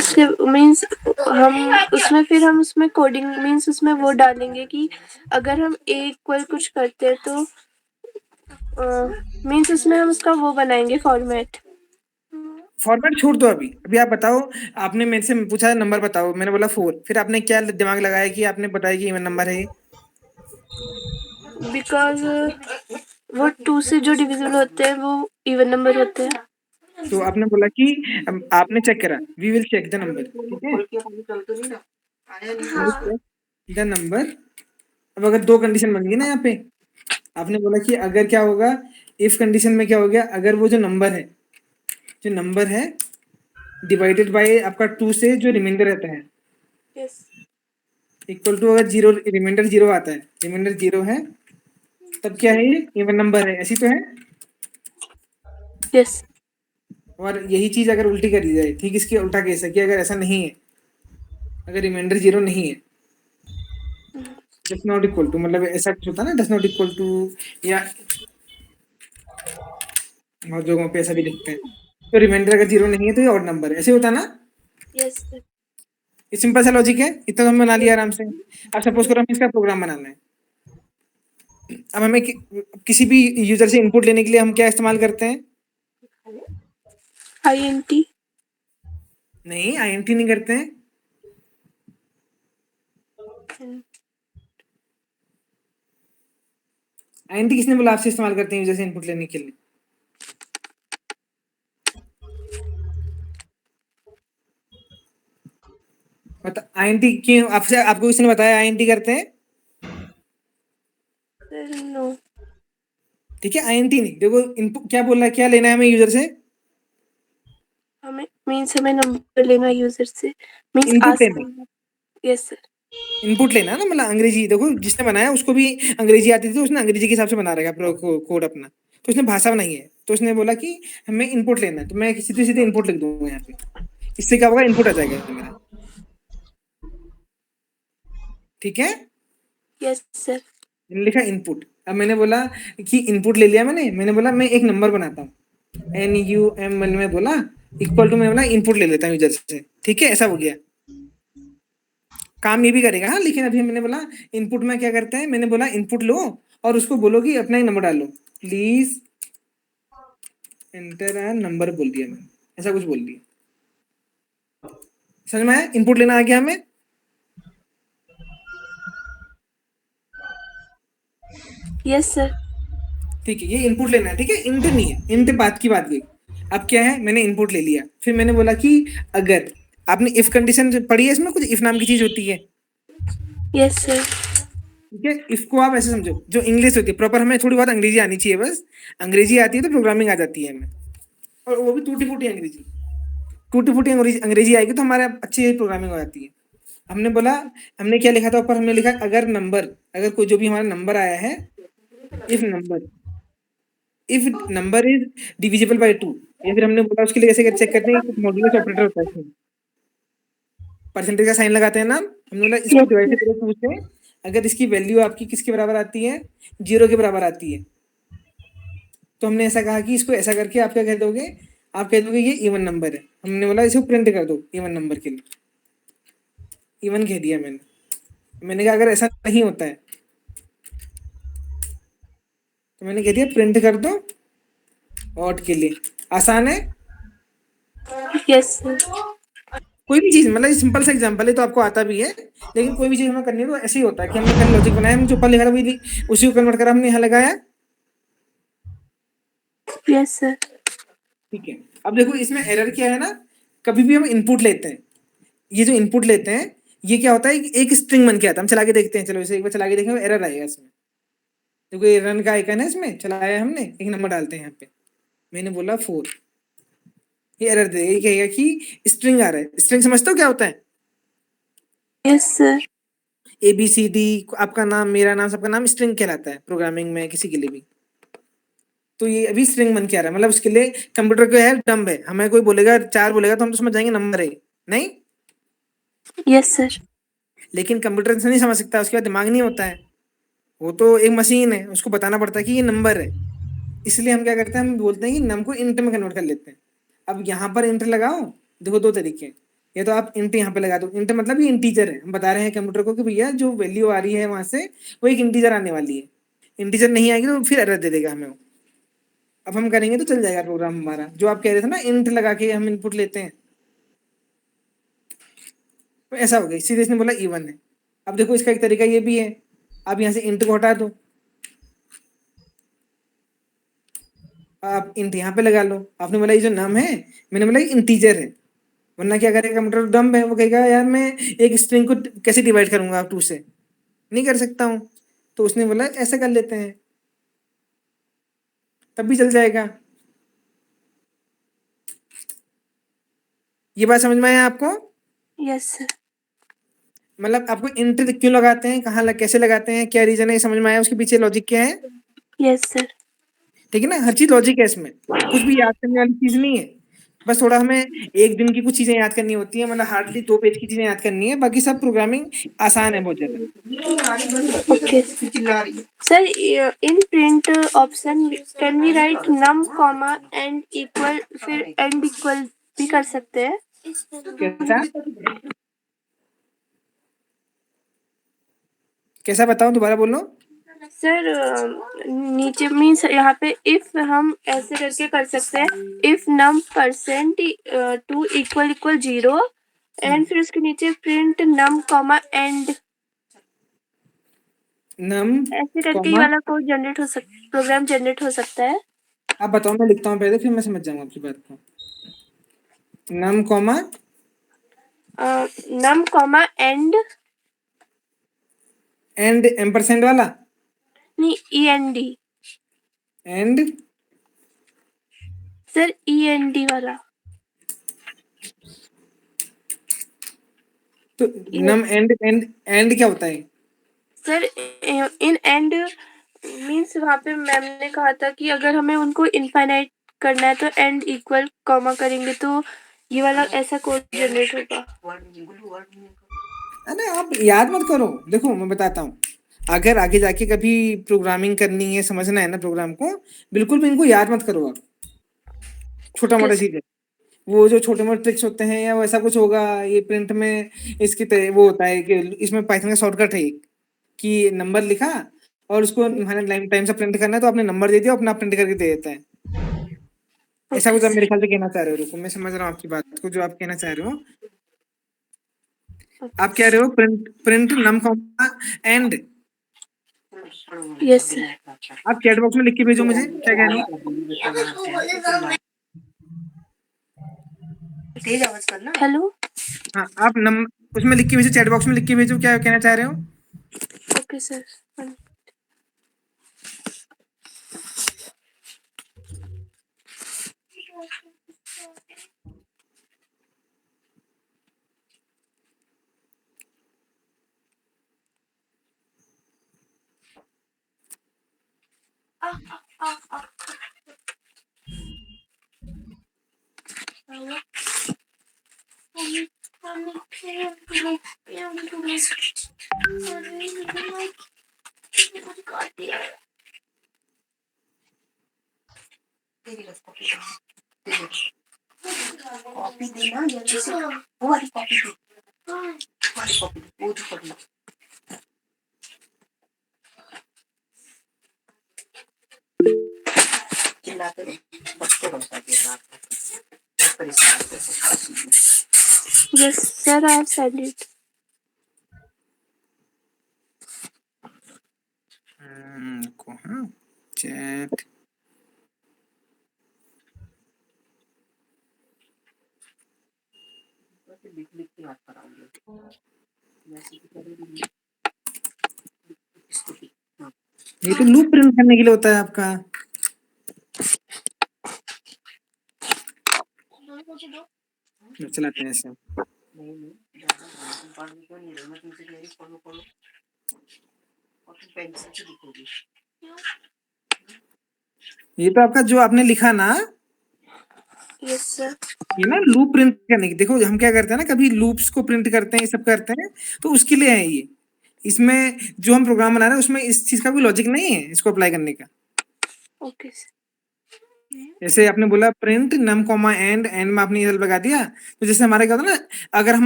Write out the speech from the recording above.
उसके मीन्स हम उसमें कोडिंग मीन्स उसमें वो डालेंगे कि अगर हम ए इक्वल कुछ करते हैं तो मीन्स उसमें हम उसका वो बनाएंगे फॉर्मेट। फॉर्मेट छोड़ दो अभी अभी आप बताओ। आपने मेरे से पूछा नंबर बताओ, मैंने बोला 4, फिर आपने क्या दिमाग लगाया कि आपने बताया कि इवन नंबर है ये? बिकॉज वो 2 से जो डिविजिबल होते हैं वो इवन नंबर होते हैं। तो आपने बोला कि आपने चेक करा, we will check the number, ठीक है, द नंबर। अब अगर दो कंडीशन बन गई ना यहाँ पे, आपने बोला कि अगर क्या होगा, इफ कंडीशन में क्या हो गया, अगर वो जो नंबर है डिवाइडेड बाय आपका 2 से जो रिमाइंडर रहता है यस इक्वल टू, अगर जीरो रिमाइंडर जीरो आता है, रिमाइंडर जीरो है, तब क्या है, ये इवन नंबर है, ऐसी तो है। यस और यही चीज अगर उल्टी करी जाए, ठीक इसके उल्टा केस है कि अगर ऐसा नहीं है, अगर रिमाइंडर जीरो नहीं है, डस नॉट इक्वल टू, मतलब ऐसा कुछ होता है ना, डस नॉट इक्वल टू, या बहुत जगहों पे ऐसा भी लिखते हैं, तो रिमाइंडर अगर जीरो नहीं है तो ये ऑड नंबर है, ऐसे होता है ना। यस ये सिंपल सा लॉजिक है, इतना तो हम बना लिया आराम से। अब सपोज करो हमें इसका प्रोग्राम बनाना है। अब हमें किसी भी यूजर से इनपुट लेने के लिए हम क्या इस्तेमाल करते हैं? INT। नहीं, आईएनटी नहीं करते हैं। आईएनटी किसने बोला आपसे इस्तेमाल करते हैं यूजर से इनपुट लेने के लिए? बता, आईएनटी क्यों आपसे, आपको किसने बताया आईएनटी करते हैं? नो ठीक है, आईएनटी नहीं, देखो इनपुट क्या बोल रहा है, क्या लेना है हमें यूजर से? हमें नंबर लेना है यूजर से मीन्स इनपुट लेना है, आस्किंग। Yes sir. इनपुट लेना है ना, मतलब अंग्रेजी, देखो जिसने बनाया उसको भी अंग्रेजी आती थी, तो उसने अंग्रेजी के हिसाब से बना रखा कोड अपना, तो उसने भाषा बनाई है, तो उसने बोला कि हमें इनपुट लेना है, तो मैं सीधे सीधे इनपुट लिख दूंगा यहाँ पे, इससे क्या होगा, इनपुट आ जाएगा मेरा, ठीक है। Yes sir. मैंने लिखा इनपुट, अब मैंने बोला कि इनपुट ले लिया मैंने बोला मैं एक नंबर बनाता हूँ, NUM में बोला इक्वल टू, मैंने बोला इनपुट ले लेता हूँ यूजर से, ठीक है, ऐसा हो गया। काम ये भी करेगा हाँ, लेकिन अभी मैंने बोला इनपुट में क्या करते हैं, मैंने बोला इनपुट लो और उसको बोलो कि अपना ही नंबर डालो, प्लीज एंटर अ नंबर बोल दिया मैंने, ऐसा कुछ बोल दिया। समझ में आया, इनपुट लेना आ गया हमें। Yes sir. ठीक है, ये इनपुट लेना है, ठीक है, इंट नहीं है, इंट बात की बात गई। अब क्या है, मैंने इनपुट ले लिया, फिर मैंने बोला कि अगर, आपने इफ कंडीशन पढ़ी है, इसमें कुछ इफ नाम की चीज होती है, यस सर। ठीक है, इसको आप ऐसे समझो, जो इंग्लिश होती है प्रॉपर, हमें थोड़ी बहुत अंग्रेजी आनी चाहिए बस, अंग्रेजी आती है तो प्रोग्रामिंग आ जाती है हमें, और वो भी टूटी फूटी अंग्रेजी, टूटी फूटी अंग्रेजी अंग्रेजी आएगी तो हमारे अच्छी प्रोग्रामिंग हो जाती है। हमने बोला, हमने क्या लिखा था ऊपर, हमने लिखा अगर कोई जो भी हमारा नंबर आया है, if number if number is divisible by 2, या फिर हमने बोला उसके लिए कैसे चेक करते हैं, कुछ मॉड्यूलस ऑपरेटर होता है इसमें, परसेंटेज का साइन लगाते हैं ना, हमने बोला इसको यस डिवाइड करो 2 से, अगर इसकी वैल्यू आपकी किसके बराबर आती है, 0 के बराबर आती है, तो हमने ऐसा कहा कि इसको ऐसा करके आप क्या कह दोगे, आप कह दोगे ये इवन नंबर है, हमने बोला इसको प्रिंट कर दो इवन नंबर के लिए, इवन कह दिया मैंने कहा अगर ऐसा नहीं होता है तो मैंने कह दिया प्रिंट कर दो ऑड के लिए, आसान है। Yes sir. कोई भी चीज, मतलब सिंपल सा एग्जांपल है तो आपको आता भी है, लेकिन कोई भी चीज हमें करनी है तो ऐसे ही होता है कि हमने पहले लॉजिक बनाया, हमने जो ऊपर लिखा था वही उसी को कन्वर्ट करा, हमने यहाँ लगाया, यस सर। ठीक है। अब देखो इसमें एरर क्या है ना, कभी भी हम इनपुट लेते हैं, ये जो इनपुट लेते हैं, ये क्या होता है, एक स्ट्रिंग बन के आता है, हम चला के देखते हैं, चलो इसे एक बार चला के देखेंगे, एरर आएगा इसमें, देखो ये रन का आइकन है, इसमें चलाया हमने, एक नंबर डालते हैं यहाँ पे, मैंने बोला 4, ये एरर दे, ये कहेगा कि स्ट्रिंग आ रहा है, स्ट्रिंग समझते हो क्या होता है? Yes sir. ABCD, आपका नाम, मेरा नाम, सबका नाम स्ट्रिंग कहलाता है प्रोग्रामिंग में, किसी के लिए भी, तो ये अभी स्ट्रिंग बन के आ रहा है, मतलब उसके लिए कंप्यूटर को है डम्ब है, हमें कोई बोलेगा 4 बोलेगा तो हम तो समझ जाएंगे नंबर है, नहीं, यस सर। लेकिन कंप्यूटर से नहीं समझ सकता, उसके बाद दिमाग नहीं होता है, वो तो एक मशीन है, उसको बताना पड़ता है कि ये नंबर है, इसलिए हम क्या करते हैं, हम बोलते हैं कि नम को इंट में कन्वर्ट कर लेते हैं। अब यहाँ पर इंट लगाओ, देखो दो तरीके हैं, या तो आप इंट यहाँ पे लगा दो। इंट मतलब ये इंटीजर है, हम बता रहे हैं कंप्यूटर को कि भैया जो वैल्यू आ रही है वहां से वो एक इंटीजर आने वाली है, इंटीजर नहीं आएगी तो फिर एरर दे देगा हमें वो। अब हम करेंगे तो चल जाएगा प्रोग्राम हमारा, जो आप कह रहे थे ना इंट लगा के हम इनपुट लेते हैं, तो ऐसा हो गया। सीधे इसने बोला इवन है। अब देखो इसका एक तरीका ये भी है, आप यहाँ से इंट को हटा दो, आप इंट यहाँ पे लगा लो। आपने बोला ये जो नम है, मैंने बोला ये इंटीजर है, वरना क्या करेगा कंप्यूटर, डम्ब है, वो कहेगा यार मैं एक स्ट्रिंग को कैसे डिवाइड करूंगा 2 से, नहीं कर सकता हूँ। तो उसने बोला ऐसा कर लेते हैं, तब भी चल जाएगा। ये बात समझ में आया आपको? Yes sir. मतलब आपको इंट क्यों लगाते हैं, कहाँ कैसे लगाते हैं, क्या रीजन है, ये समझ में आया? उसके पीछे लॉजिक क्या है? Yes sir. ठीक है ना, हर चीज लॉजिक है इसमें, कुछ भी याद करने वाली चीज नहीं है। बस थोड़ा हमें एक दिन की कुछ चीजें याद करनी होती है, मतलब हार्डली 2 पेज की चीजें याद करनी है, बाकी सब प्रोग्रामिंग आसान है बहुत ज्यादा। Okay sir, in print option can we write num comma end equal, फिर एंड इक्वल भी कर सकते हैं? कैसा कैसा बताऊं, दोबारा बोलो। सर नीचे मीन्स यहाँ पे इफ हम ऐसे करके कर सकते हैं, if num percent two equal equal 0 and फिर उसके नीचे print num comma end, num ऐसे करके ये कॉमा, वाला कोड जनरेट हो सकता, प्रोग्राम जनरेट हो सकता है? आप बताओ, मैं लिखता हूँ पहले फिर मैं समझ जाऊंगा आपकी बात को। Num comma num comma and, and ampersand वाला, नहीं END एंड सर, END वाला। तो नम एंड क्या होता है? सर इन एंड मीन्स वहाँ पे मैम ने कहा था कि अगर हमें उनको इनफाइनाइट करना है तो एंड इक्वल कॉमा करेंगे तो ये वाला ऐसा कोड जनरेट होगा। अरे आप याद मत करो, देखो मैं बताता हूँ, अगर आगे जाके कभी प्रोग्रामिंग करनी है, समझना है ना प्रोग्राम को, बिल्कुल भी इनको याद मत करो आप, छोटा मोटा किस? चीज है। वो जो छोटे मोटे ट्रिक्स होते हैं या वैसा कुछ होगा, ये प्रिंट में इसकी वो होता है कि इसमें पाइथन का शॉर्टकट है एक, कि नंबर लिखा और उसको लाइन टाइम से प्रिंट करना है, तो आपने नंबर दे दिया, अपना प्रिंट करके दे देता है। ऐसा ओके कुछ आप सर। मेरे ख्याल से कहना चाह रहे हो, रुको मैं समझ रहा हूँ आपकी बात को, जो आप कहना चाह रहे हो। आप कह रहे हो print print num comma end, yes sir. आप चैट बॉक्स में लिख के भेजो मुझे क्या कह रहे हो। हेलो। हाँ आप उसमें लिख के भेजो, चैट बॉक्स में लिख के भेजो क्या कहना चाह रहे हो। Okay sir. कॉपी देना जल्दी से, वो वाली कॉपी दे, वो वाली कॉपी दे, वो जो पढ़ना चिल्लाते रहो, बच्चे बनता है रात में परेशान करते हैं। Yes sir, I have send it. हाँ चैट, लिख लिख के बात कराऊंगी, ये तो लूप प्रिंट करने के लिए होता है आपका। चलाते हैं ऐसे। ये तो आपका जो आपने लिखा ना, यस सर। ये ना लूप प्रिंट करने की, देखो हम क्या करते हैं ना, कभी लूप्स को प्रिंट करते हैं, ये सब करते हैं, तो उसके लिए है ये। इसमें जो हम प्रोग्राम बना रहे हैं उसमें इस चीज का कोई लॉजिक नहीं है इसको अप्लाई करने का। Okay sir. जैसे आपने बोला प्रिंट नम कॉमा एंड में आपने ये लगा दिया, तो जैसे हमारा क्या होता है ना, अगर हम